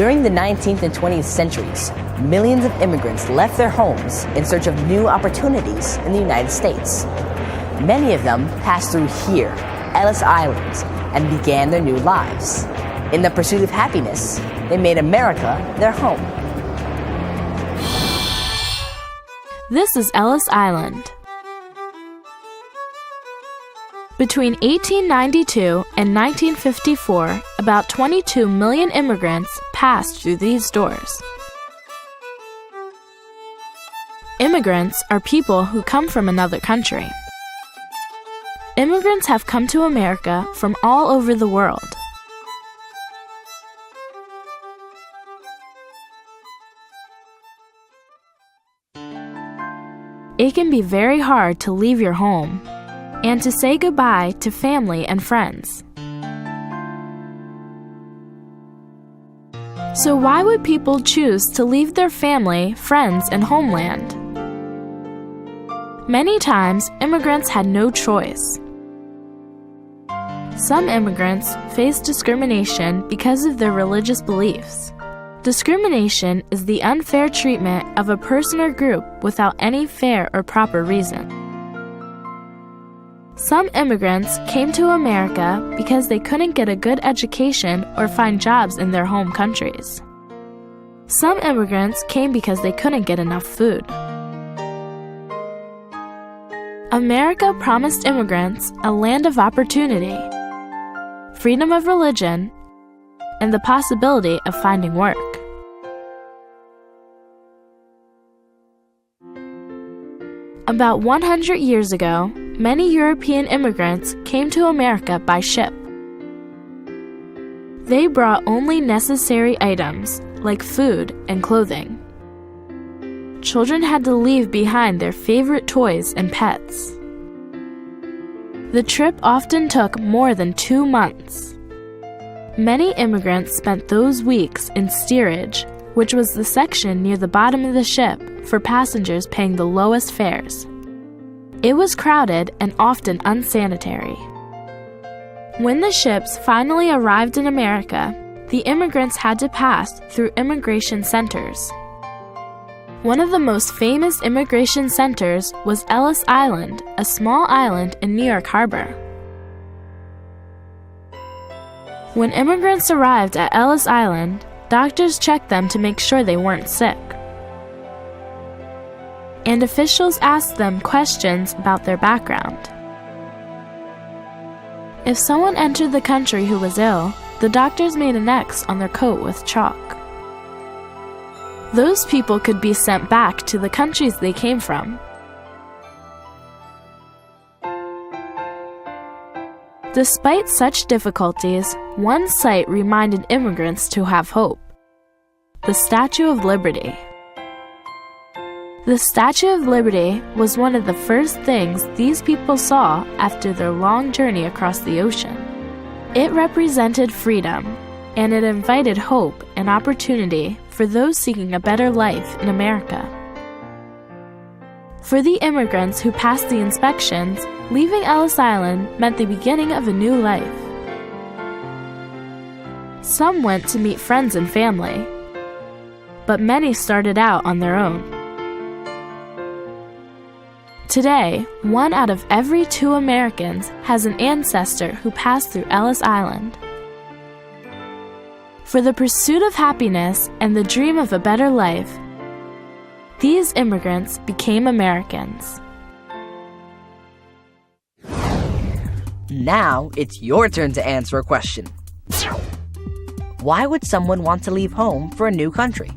During the 19th and 20th centuries, millions of immigrants left their homes in search of new opportunities in the United States. Many of them passed through here, Ellis Island, and began their new lives. In the pursuit of happiness, they made America their home. This is Ellis Island. Between 1892 and 1954, about 22 million immigrants passed through these doors. Immigrants are people who come from another country. Immigrants have come to America from all over the world. It can be very hard to leave your home and to say goodbye to family and friends. So why would people choose to leave their family, friends, and homeland? Many times, immigrants had no choice. Some immigrants face discrimination because of their religious beliefs. Discrimination is the unfair treatment of a person or group without any fair or proper reason. Some immigrants came to America because they couldn't get a good education or find jobs in their home countries. Some immigrants came because they couldn't get enough food. America promised immigrants a land of opportunity, freedom of religion, and the possibility of finding work. About 100 years ago, many European immigrants came to America by ship. They brought only necessary items like food and clothing. Children had to leave behind their favorite toys and pets. The trip often took more than 2 months. Many immigrants spent those weeks in steerage, which was the section near the bottom of the ship for passengers paying the lowest fares. It was crowded and often unsanitary. When the ships finally arrived in America, the immigrants had to pass through immigration centers. One of the most famous immigration centers was Ellis Island, a small island in New York Harbor. When immigrants arrived at Ellis Island, doctors checked them to make sure they weren't sick. And officials asked them questions about their background. If someone entered the country who was ill, the doctors made an X on their coat with chalk. Those people could be sent back to the countries they came from. Despite such difficulties, one sight reminded immigrants to have hope: the Statue of Liberty. The Statue of Liberty was one of the first things these people saw after their long journey across the ocean. It represented freedom, and it invited hope and opportunity for those seeking a better life in America. For the immigrants who passed the inspections, leaving Ellis Island meant the beginning of a new life. Some went to meet friends and family, but many started out on their own. Today, 1 out of every 2 Americans has an ancestor who passed through Ellis Island. For the pursuit of happiness and the dream of a better life, these immigrants became Americans. Now it's your turn to answer a question. Why would someone want to leave home for a new country?